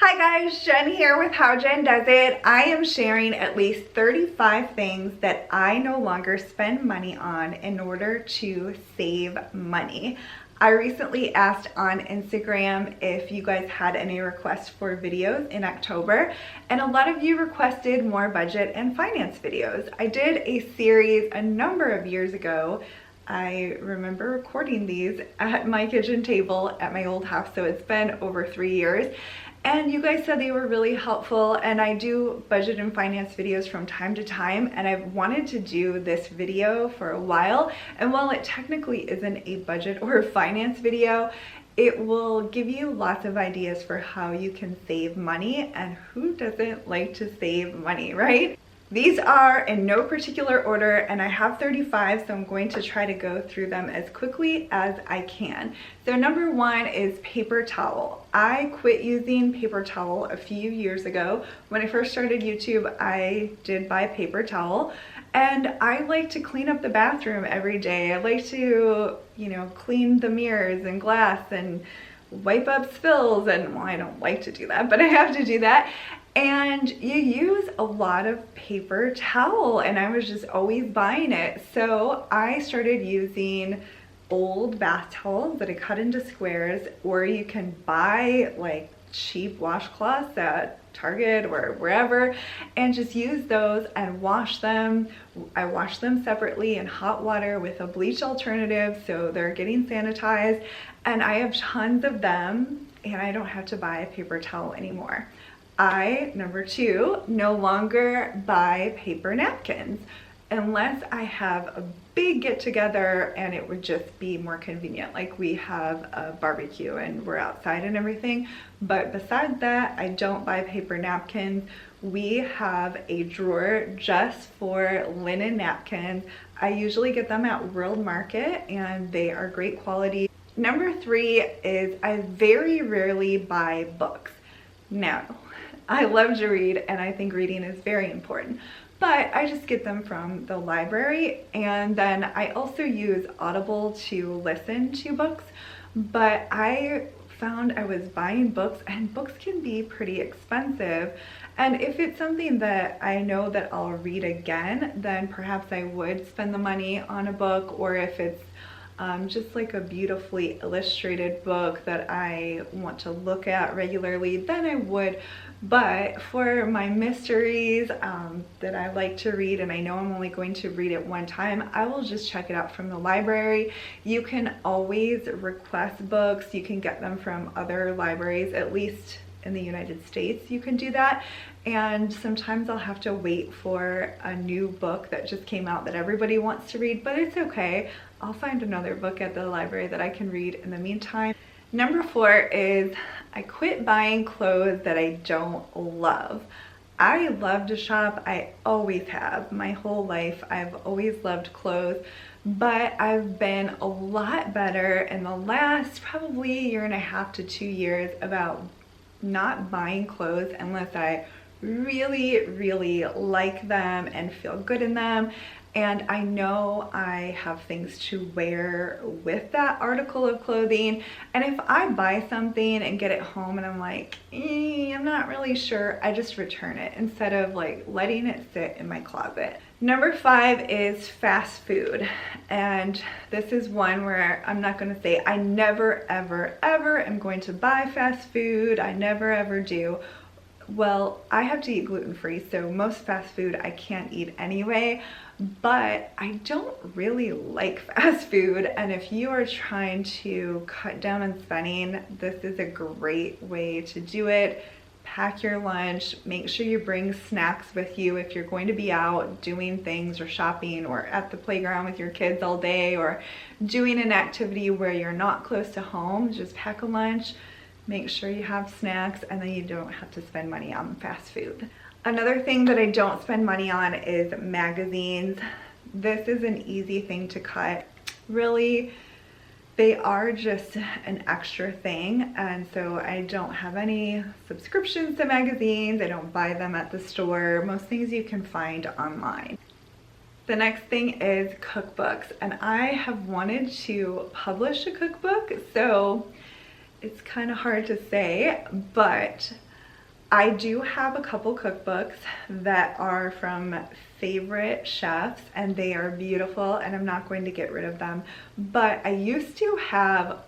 Hi guys, Jen here with How Jen Does It. I am sharing at least 35 things that I no longer spend money on in order to save money. I recently asked on Instagram if you guys had any requests for videos in October, and a lot of you requested more budget and finance videos. I did a series a number of years ago. I remember recording these at my kitchen table at my old house, so it's been over 3 years. And you guys said they were really helpful, and I do budget and finance videos from time to time, and I've wanted to do this video for a while. And while it technically isn't a budget or a finance video, it will give you lots of ideas for how you can save money, and who doesn't like to save money, right? These are in no particular order, and I have 35, so I'm going to try to go through them as quickly as I can. So number one is paper towel. I quit using paper towel a few years ago. When I first started YouTube, I did buy paper towel, and I like to clean up the bathroom every day. I like to, clean the mirrors and glass and wipe up spills, and well, I don't like to do that, but I have to do that. And you use a lot of paper towel, and I was just always buying it. So I started using old bath towels that I cut into squares, or you can buy like cheap washcloths at Target or wherever, and just use those and wash them. I wash them separately in hot water with a bleach alternative, so they're getting sanitized, and I have tons of them, and I don't have to buy a paper towel anymore. Number two, no longer buy paper napkins unless I have a big get together and it would just be more convenient, like we have a barbecue and we're outside and everything. But besides that, I don't buy paper napkins. We have a drawer just for linen napkins. I usually get them at World Market, and they are great quality. Number three is I very rarely buy books. Now, I love to read, and I think reading is very important, but I just get them from the library, and then I also use Audible to listen to books. But I found I was buying books, and books can be pretty expensive, and if it's something that I know that I'll read again, then perhaps I would spend the money on a book. Or if it's just like a beautifully illustrated book that I want to look at regularly, then I would. But for my mysteries that I like to read, and I know I'm only going to read it one time, I will just check it out from the library. You can always request books. You can get them from other libraries, at least in the United States you can do that. And sometimes I'll have to wait for a new book that just came out that everybody wants to read, but it's okay. I'll find another book at the library that I can read in the meantime. Number four is I quit buying clothes that I don't love. I love to shop. I always have. My whole life I've always loved clothes, but I've been a lot better in the last probably 1.5 to 2 years about not buying clothes unless I really like them and feel good in them, and I know I have things to wear with that article of clothing. And if I buy something and get it home and I'm like, I'm not really sure, I just return it instead of like letting it sit in my closet. Number five is fast food, and this is one where I'm not going to say I never ever am going to buy fast food. I never ever do. Well, I have to eat gluten-free, so most fast food I can't eat anyway, but I don't really like fast food, and if you are trying to cut down on spending, this is a great way to do it. Pack your lunch, make sure you bring snacks with you if you're going to be out doing things or shopping or at the playground with your kids all day or doing an activity where you're not close to home. Just pack a lunch. Make sure you have snacks, and then you don't have to spend money on fast food. Another thing that I don't spend money on is magazines. This is an easy thing to cut. Really, they are just an extra thing, and so I don't have any subscriptions to magazines. I don't buy them at the store. Most things you can find online. The next thing is cookbooks, and I have wanted to publish a cookbook, so it's kind of hard to say, but I do have a couple cookbooks that are from favorite chefs and they are beautiful and I'm not going to get rid of them. But I used to have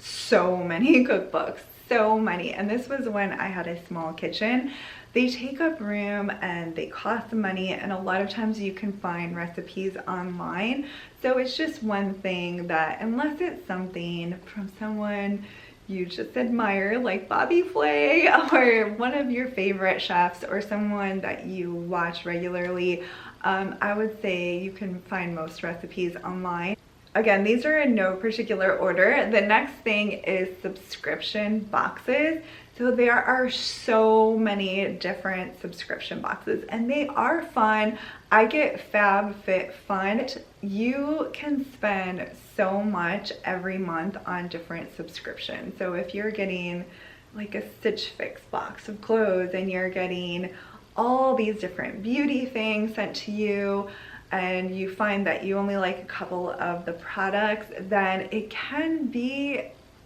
so many cookbooks, so many. And this was when I had a small kitchen. They take up room and they cost money, and a lot of times you can find recipes online. So it's just one thing that, unless it's something from someone you just admire, like Bobby Flay or one of your favorite chefs or someone that you watch regularly, I would say you can find most recipes online. Again, these are in no particular order. The next thing is subscription boxes. So there are so many different subscription boxes and they are fun. I get FabFitFun. You can spend so much every month on different subscriptions. So if you're getting like a Stitch Fix box of clothes and you're getting all these different beauty things sent to you, and you find that you only like a couple of the products, then it can be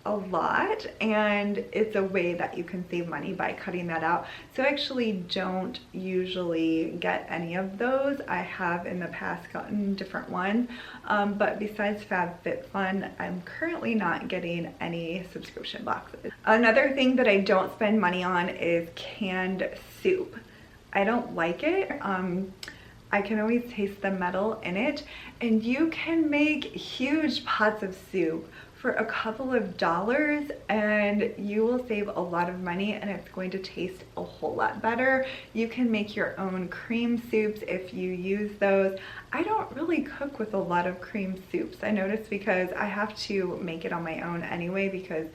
a lot, and it's a way that you can save money by cutting that out. So I actually don't usually get any of those. I have in the past gotten different ones, but besides FabFitFun, I'm currently not getting any subscription boxes. Another thing that I don't spend money on is canned soup. I don't like it. I can always taste the metal in it, and you can make huge pots of soup for a couple of dollars and you will save a lot of money and it's going to taste a whole lot better. You can make your own cream soups if you use those. I don't really cook with a lot of cream soups, I noticed, because I have to make it on my own anyway because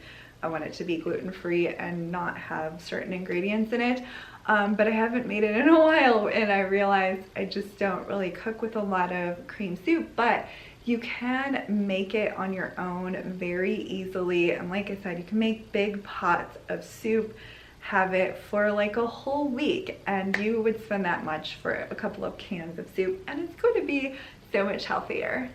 I want it to be gluten-free and not have certain ingredients in it. But I haven't made it in a while and I realized I just don't really cook with a lot of cream soup, but you can make it on your own very easily. And like I said, you can make big pots of soup, have it for like a whole week, and you would spend that much for a couple of cans of soup, and it's going to be so much healthier.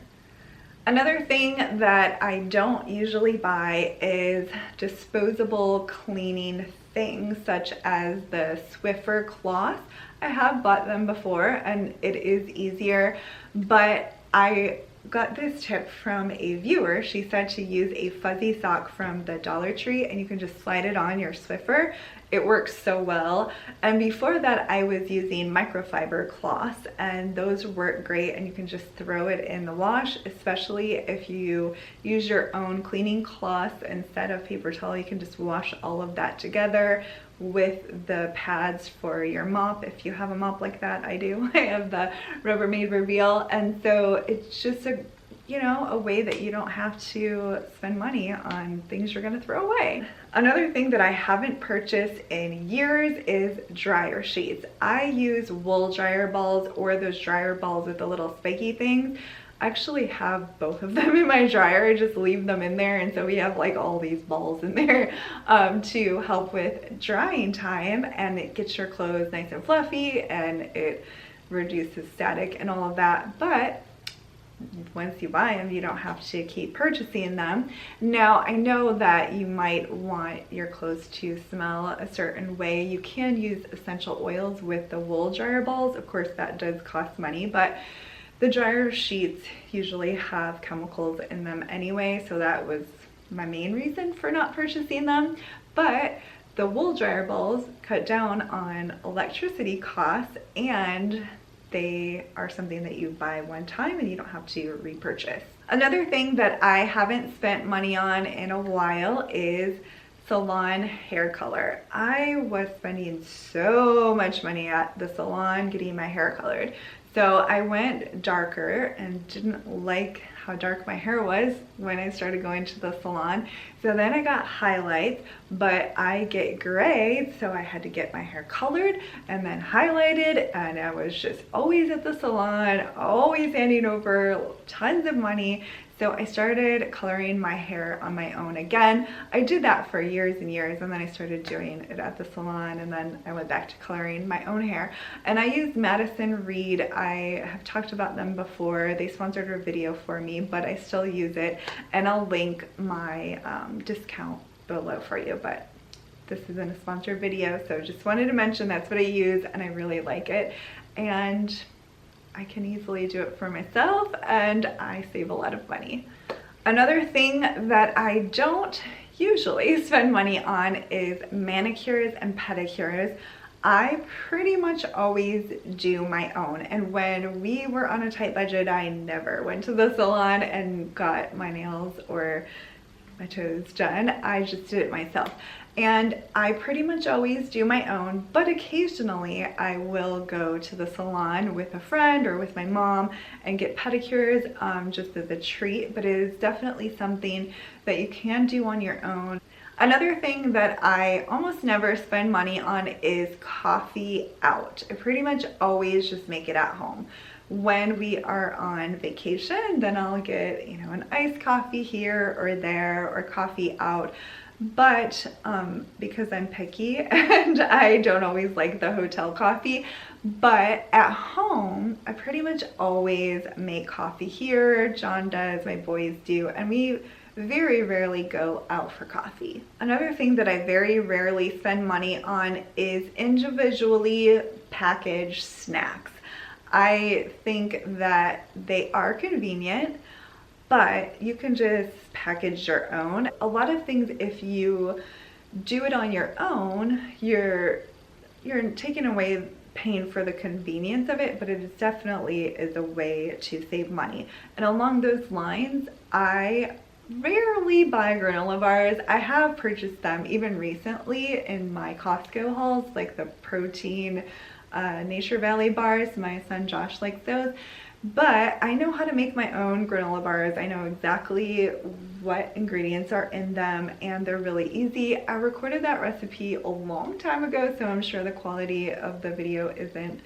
Another thing that I don't usually buy is disposable cleaning things such as the Swiffer cloth. I have bought them before and it is easier, but I got this tip from a viewer. She said to use a fuzzy sock from the Dollar Tree and you can just slide it on your Swiffer. It works so well. And before that I was using microfiber cloths and those work great, and you can just throw it in the wash, especially if you use your own cleaning cloth instead of paper towel. You can just wash all of that together with the pads for your mop. If you have a mop like that, I do. I have the Rubbermaid Reveal, and so it's just a way that you don't have to spend money on things you're gonna throw away. Another thing that I haven't purchased in years is dryer sheets. I use wool dryer balls or those dryer balls with the little spiky things. I actually have both of them in my dryer. I just leave them in there, and so we have like all these balls in there to help with drying time, and it gets your clothes nice and fluffy and it reduces static and all of that. But once you buy them, you don't have to keep purchasing them. Now, I know that you might want your clothes to smell a certain way. You can use essential oils with the wool dryer balls. Of course, that does cost money, but the dryer sheets usually have chemicals in them anyway, so that was my main reason for not purchasing them. But the wool dryer balls cut down on electricity costs, and they are something that you buy one time and you don't have to repurchase. Another thing that I haven't spent money on in a while is salon hair color. I was spending so much money at the salon getting my hair colored. So I went darker and didn't like how dark my hair was when I started going to the salon. So then I got highlights, but I get gray, so I had to get my hair colored and then highlighted, and I was just always at the salon, always handing over tons of money. So I started coloring my hair on my own again. I did that for years and years, and then I started doing it at the salon, and then I went back to coloring my own hair. And I used Madison Reed. I have talked about them before. They sponsored a video for me, but I still use it, and I'll link my discount below for you. But this isn't a sponsored video, so just wanted to mention that's what I use and I really like it. And I can easily do it for myself and I save a lot of money. Another thing that I don't usually spend money on is manicures and pedicures. I pretty much always do my own, and when we were on a tight budget, I never went to the salon and got my nails or my toes done. I just did it myself. And I pretty much always do my own, but occasionally I will go to the salon with a friend or with my mom and get pedicures just as a treat, but it is definitely something that you can do on your own. Another thing that I almost never spend money on is coffee out. I pretty much always just make it at home. When we are on vacation, then I'll get, you know, an iced coffee here or there or coffee out. But because I'm picky and I don't always like the hotel coffee, but at home, I pretty much always make coffee here. John does, my boys do, and we very rarely go out for coffee. Another thing that I very rarely spend money on is individually packaged snacks. I think that they are convenient, but you can just package your own. A lot of things, if you do it on your own, you're taking away paying for the convenience of it, but it definitely is a way to save money. And along those lines, I rarely buy granola bars. I have purchased them even recently in my Costco hauls, like the protein Nature Valley bars. My son Josh likes those. But I know how to make my own granola bars. I know exactly what ingredients are in them and they're really easy. I recorded that recipe a long time ago, so I'm sure the quality of the video isn't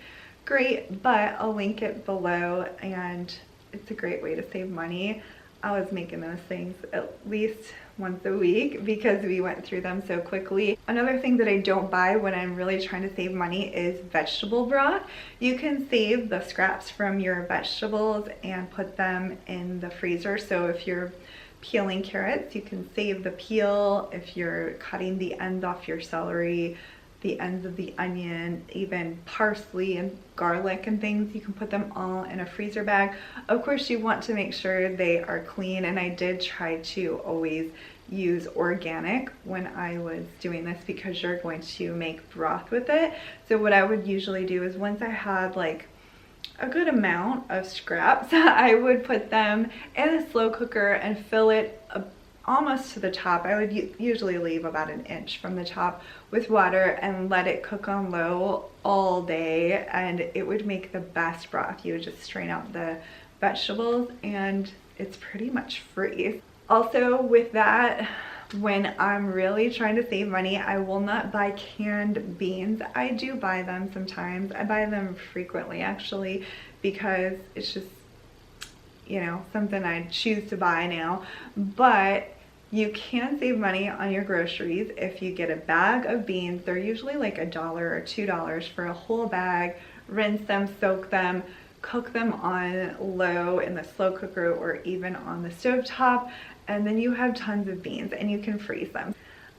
great, but I'll link it below and it's a great way to save money. I was making those things at least once a week because we went through them so quickly. Another thing that I don't buy when I'm really trying to save money is vegetable broth. You can save the scraps from your vegetables and put them in the freezer. So if you're peeling carrots, you can save the peel. If you're cutting the ends off your celery, the ends of the onion, even parsley and garlic and things, you can put them all in a freezer bag. Of course, you want to make sure they are clean, and I did try to always use organic when I was doing this because you're going to make broth with it. So what I would usually do is once I had like a good amount of scraps, I would put them in a slow cooker and fill it almost to the top. I would usually leave about an inch from the top with water and let it cook on low all day, and it would make the best broth. You would just strain out the vegetables and it's pretty much free. Also with that, when I'm really trying to save money, I will not buy canned beans. I do buy them sometimes. I buy them frequently actually because it's just, you know, something I choose to buy now. But you can save money on your groceries if you get a bag of beans. They're usually like $1 or $2 for a whole bag. Rinse them, soak them, cook them on low in the slow cooker or even on the stove top, and then you have tons of beans and you can freeze them.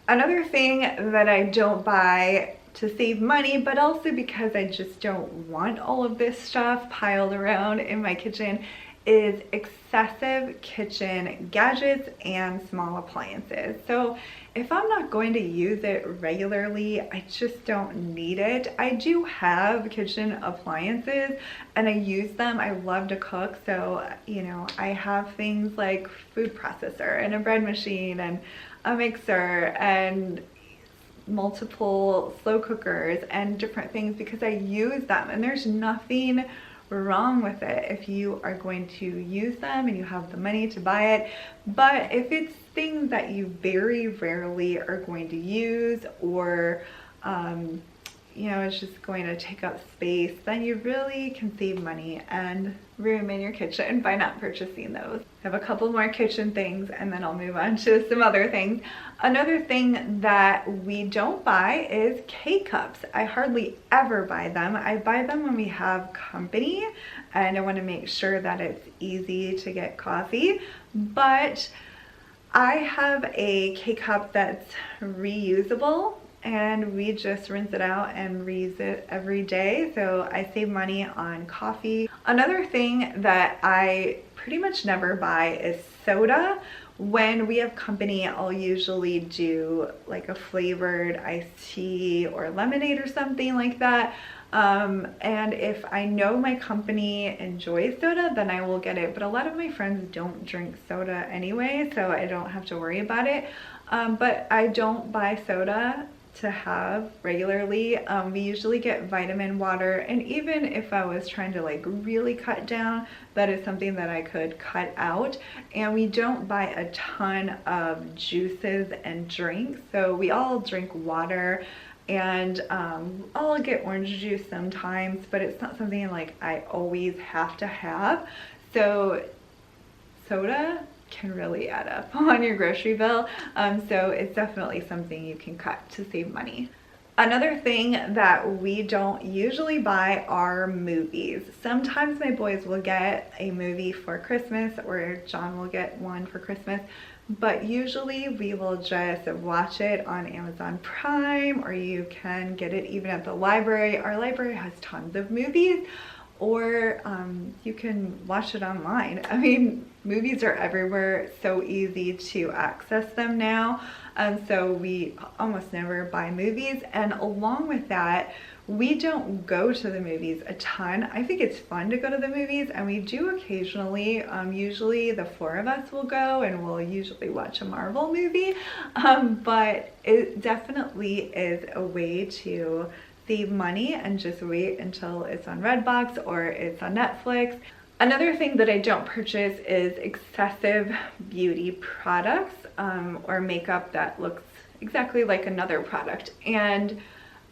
Another thing that I don't buy to save money, but also because I just don't want all of this stuff piled around in my kitchen, is excessive kitchen gadgets and small appliances. So if I'm not going to use it regularly, I just don't need it. I do have kitchen appliances and I use them. I love to cook, so you know, I have things like food processor and a bread machine and a mixer and multiple slow cookers and different things because I use them, and there's nothing wrong with it if you are going to use them and you have the money to buy it. But if it's things that you very rarely are going to use, or you know, it's just going to take up space, then you really can save money and room in your kitchen by not purchasing those. I have a couple more kitchen things and then I'll move on to some other things. Another thing that we don't buy is K-cups. I hardly ever buy them. I buy them when we have company and I want to make sure that it's easy to get coffee. But I have a K-cup that's reusable and we just rinse it out and reuse it every day. So I save money on coffee. Another thing that I pretty much never buy is soda. When we have company, I'll usually do like a flavored iced tea or lemonade or something like that. And if I know my company enjoys soda, then I will get it. But a lot of my friends don't drink soda anyway, so I don't have to worry about it. But I don't buy soda to have regularly. We usually get vitamin water, and even if I was trying to like really cut down, that is something that I could cut out. And we don't buy a ton of juices and drinks, so we all drink water, and I'll get orange juice sometimes, but it's not something like I always have to have. So soda can really add up on your grocery bill, so it's definitely something you can cut to save money. Another thing that we don't usually buy are movies. Sometimes my boys will get a movie for Christmas, or John will get one for Christmas, but usually we will just watch it on Amazon Prime, or you can get it even at the library. Our library has tons of movies, or you can watch it online. I mean, movies are everywhere, it's so easy to access them now. So we almost never buy movies. And along with that, we don't go to the movies a ton. I think it's fun to go to the movies, and we do occasionally. Usually the four of us will go, and we'll usually watch a Marvel movie. But it definitely is a way to save money and just wait until it's on Redbox or it's on Netflix. Another thing that I don't purchase is excessive beauty products, or makeup that looks exactly like another product. And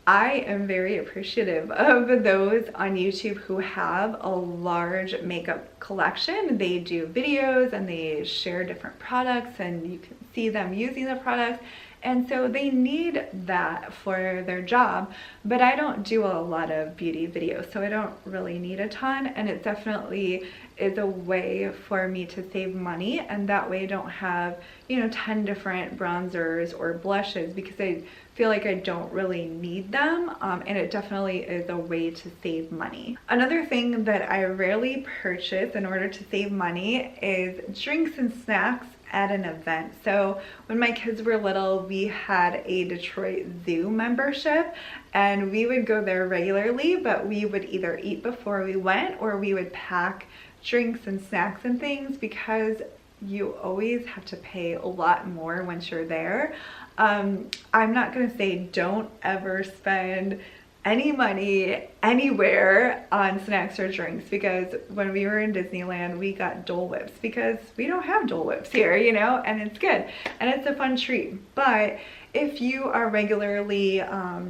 I am very appreciative of those on YouTube who have a large makeup collection. They do videos and they share different products, and you can see them using the products. And so they need that for their job, but I don't do a lot of beauty videos, so I don't really need a ton. And it definitely is a way for me to save money, and that way I don't have, 10 different bronzers or blushes, because I feel like I don't really need them. And it definitely is a way to save money. Another thing that I rarely purchase in order to save money is drinks and snacks at an event. So when my kids were little, we had a Detroit Zoo membership, and we would go there regularly, but we would either eat before we went, or we would pack drinks and snacks and things, because you always have to pay a lot more once you're there. I'm not gonna say don't ever spend any money anywhere on snacks or drinks, because when we were in Disneyland, we got Dole Whips, because we don't have Dole Whips here, and it's good and it's a fun treat. But if you are regularly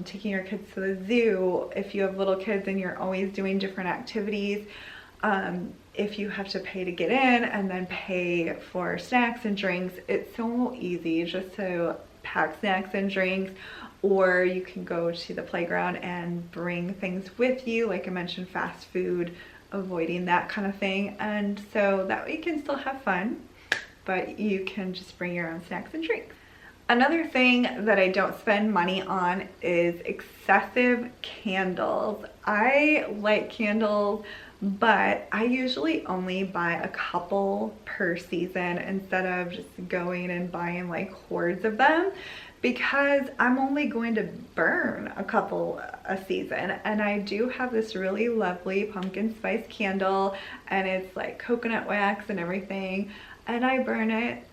taking your kids to the zoo, if you have little kids and you're always doing different activities, if you have to pay to get in and then pay for snacks and drinks, it's so easy just to pack snacks and drinks. Or you can go to the playground and bring things with you, like I mentioned, fast food, avoiding that kind of thing. And so that way you can still have fun, but you can just bring your own snacks and drinks. Another thing that I don't spend money on is excessive candles. I like candles, but I usually only buy a couple per season instead of just going and buying like hordes of them, because I'm only going to burn a couple a season. And I do have this really lovely pumpkin spice candle, and it's like coconut wax and everything, and I burn it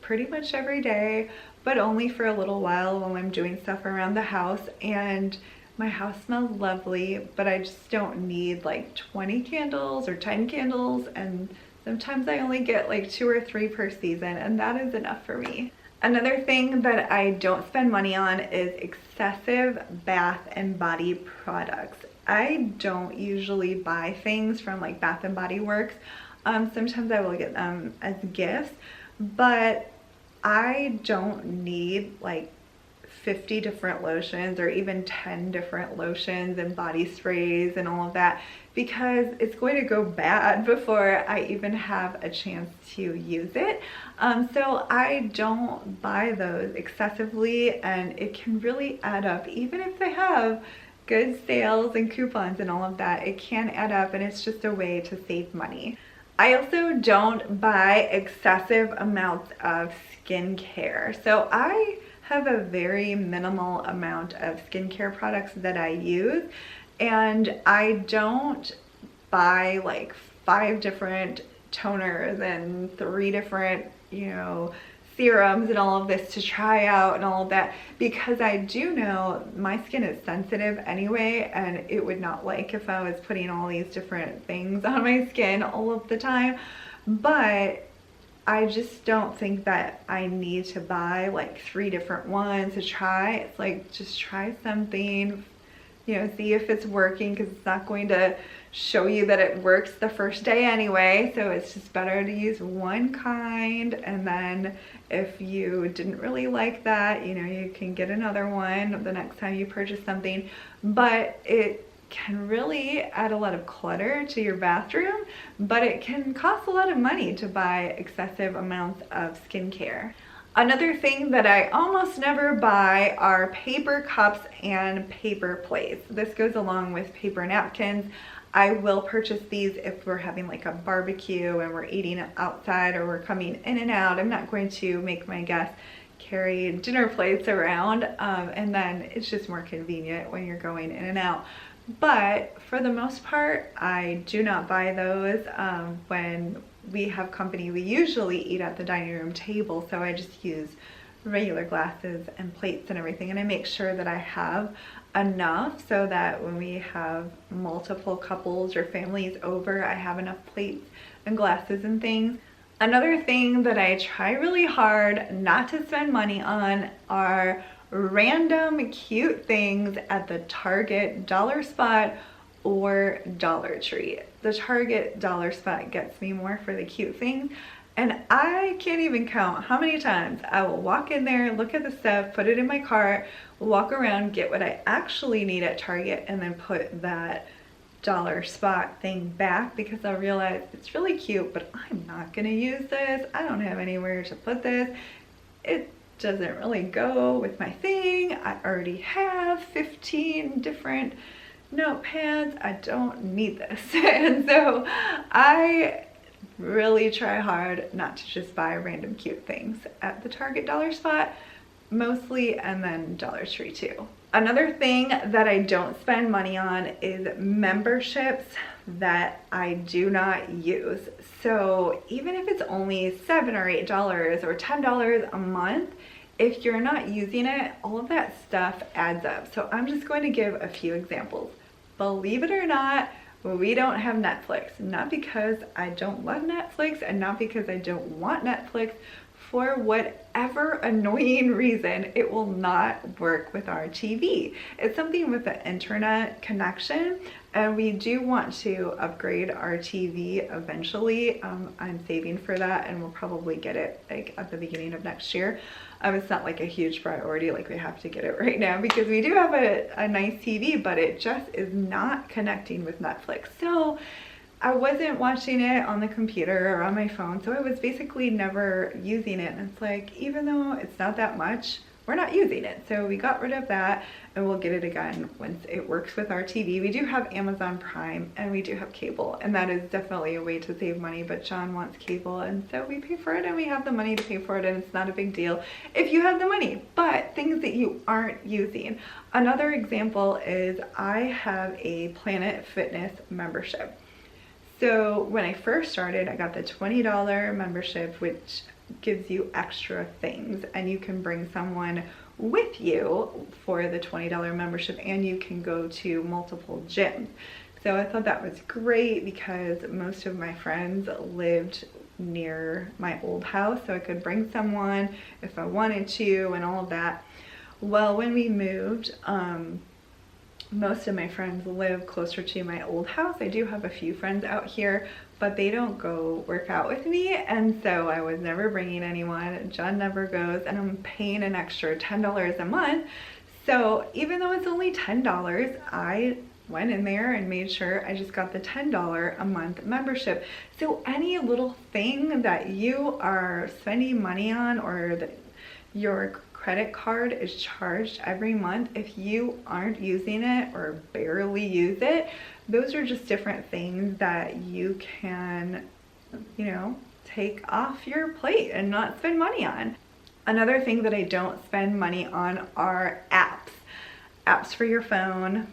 pretty much every day, but only for a little while I'm doing stuff around the house. And my house smells lovely, but I just don't need like 20 candles or 10 candles, and sometimes I only get like 2 or 3 per season, and that is enough for me. Another thing that I don't spend money on is excessive bath and body products. I don't usually buy things from like Bath and Body Works. Sometimes I will get them as gifts, but I don't need like 50 different lotions or even 10 different lotions and body sprays and all of that, because it's going to go bad before I even have a chance to use it. So I don't buy those excessively, and it can really add up. Even if they have good sales and coupons and all of that, it can add up, and it's just a way to save money. I also don't buy excessive amounts of skincare. So I have a very minimal amount of skincare products that I use, and I don't buy like 5 different toners and 3 different, serums and all of this to try out and all of that, because I do know my skin is sensitive anyway, and it would not like if I was putting all these different things on my skin all of the time. But I just don't think that I need to buy like 3 different ones to try. It's like, just try something, see if it's working, because it's not going to show you that it works the first day anyway. So it's just better to use one kind, and then if you didn't really like that, you can get another one the next time you purchase something. But it can really add a lot of clutter to your bathroom, but it can cost a lot of money to buy excessive amounts of skincare. Another thing that I almost never buy are paper cups and paper plates. This goes along with paper napkins. I will purchase these if we're having like a barbecue and we're eating outside, or we're coming in and out. I'm not going to make my guests carry dinner plates around, and then it's just more convenient when you're going in and out. But for the most part, I do not buy those. When we have company, we usually eat at the dining room table, so I just use regular glasses and plates and everything, and I make sure that I have enough so that when we have multiple couples or families over, I have enough plates and glasses and things. Another thing that I try really hard not to spend money on are random cute things at the Target dollar spot or Dollar Tree. The Target dollar spot gets me more for the cute things, and I can't even count how many times I will walk in there, look at the stuff, put it in my cart, walk around, get what I actually need at Target, and then put that dollar spot thing back, because I realize it's really cute, but I'm not gonna use this. I don't have anywhere to put this. It doesn't really go with my thing. I already have 15 different notepads. I don't need this. And so I really try hard not to just buy random cute things at the Target dollar spot mostly, and then Dollar Tree too. Another thing that I don't spend money on is memberships that I do not use. So even if it's only $7 or $8 or $10 a month, if you're not using it, all of that stuff adds up. So I'm just going to give a few examples. Believe it or not, we don't have Netflix. Not because I don't love Netflix, and not because I don't want Netflix. For whatever annoying reason, it will not work with our TV. It's something with the internet connection, and we do want to upgrade our TV eventually. I'm saving for that, and we'll probably get it like at the beginning of next year. It's not like a huge priority, like we have to get it right now, because we do have a nice TV, but it just is not connecting with Netflix. So I wasn't watching it on the computer or on my phone, so I was basically never using it. And it's like, even though it's not that much, we're not using it. So we got rid of that, and we'll get it again once it works with our TV. We do have Amazon Prime, and we do have cable, and that is definitely a way to save money, but John wants cable, and so we pay for it, and we have the money to pay for it, and it's not a big deal if you have the money. But things that you aren't using. Another example is I have a Planet Fitness membership. So when I first started, I got the $20 membership, which gives you extra things, and you can bring someone with you for the $20 membership, and you can go to multiple gyms. So I thought that was great because most of my friends lived near my old house, so I could bring someone if I wanted to and all of that. Well, when we moved, most of my friends live closer to my old house. I do have a few friends out here, but they don't go work out with me, and so I was never bringing anyone. John never goes, and I'm paying an extra $10 a month. So even though it's only $10, I went in there and made sure I just got the $10 a month membership. So any little thing that you are spending money on, or that your credit card is charged every month, if you aren't using it or barely use it, those are just different things that you can, you know, take off your plate and not spend money on. Another thing that I don't spend money on are apps. Apps for your phone.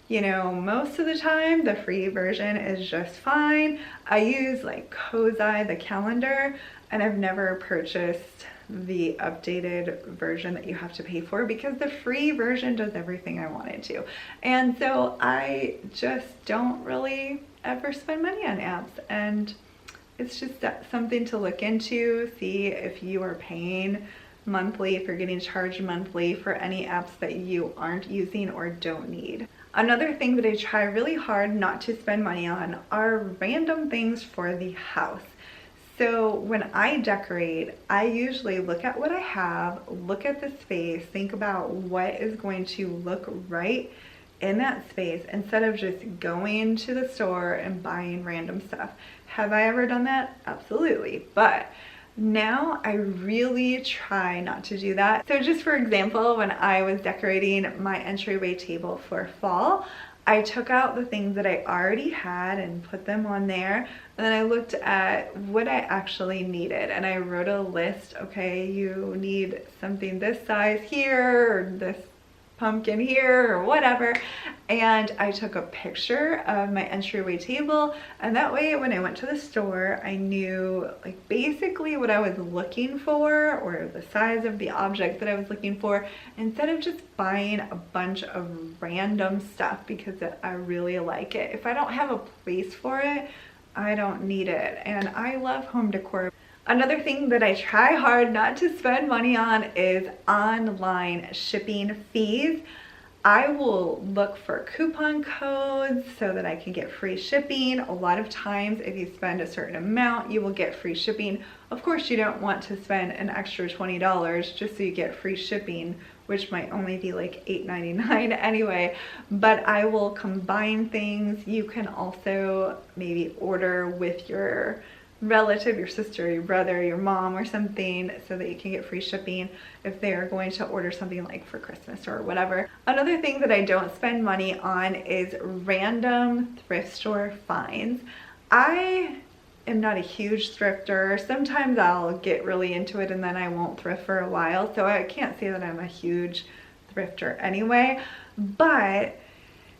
You know, most of the time the free version is just fine. I use like Cozy, the calendar, and I've never purchased the updated version that you have to pay for, because the free version does everything I want it to. And so I just don't really ever spend money on apps, and it's just something to look into, see if you are paying monthly, if you're getting charged monthly for any apps that you aren't using or don't need. Another thing that I try really hard not to spend money on are random things for the house. So when I decorate, I usually look at what I have, look at the space, think about what is going to look right in that space, instead of just going to the store and buying random stuff. Have I ever done that? Absolutely. But now I really try not to do that. So just for example, when I was decorating my entryway table for fall, I took out the things that I already had and put them on there. And then I looked at what I actually needed, and I wrote a list. Okay, you need something this size here, or this pumpkin here, or whatever. And I took a picture of my entryway table, and that way when I went to the store, I knew like basically what I was looking for, or the size of the object that I was looking for, instead of just buying a bunch of random stuff because I really like it. If I don't have a place for it, I don't need it. And I love home decor. Another thing that I try hard not to spend money on is online shipping fees. I will look for coupon codes so that I can get free shipping. A lot of times if you spend a certain amount, you will get free shipping. Of course, you don't want to spend an extra $20 just so you get free shipping, which might only be like $8.99 anyway. But I will combine things. You can also maybe order with your relative, your sister, your brother, your mom, or something, so that you can get free shipping if they are going to order something like for Christmas or whatever. Another thing that I don't spend money on is random thrift store finds. I am not a huge thrifter. Sometimes I'll get really into it and then I won't thrift for a while, so I can't say that I'm a huge thrifter anyway. But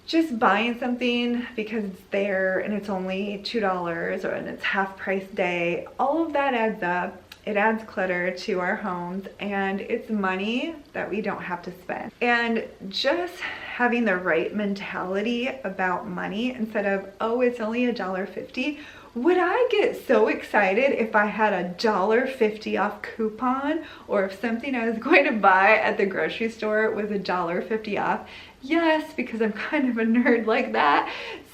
just buying something because it's there and it's only $2 and it's half price day, all of that adds up. It adds clutter to our homes, and it's money that we don't have to spend. And just having the right mentality about money, instead of, oh, it's only $1.50. Would I get so excited if I had a $1.50 off coupon, or if something I was going to buy at the grocery store was $1.50 off? Yes, because I'm kind of a nerd like that.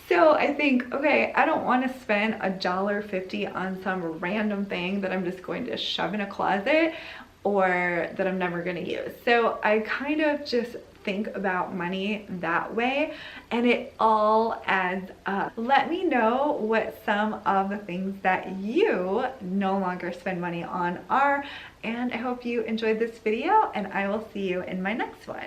So I think, okay, I don't want to spend $1.50 on some random thing that I'm just going to shove in a closet or that I'm never going to use. So I kind of just think about money that way, and it all adds up. Let me know what some of the things that you no longer spend money on are, and I hope you enjoyed this video, and I will see you in my next one.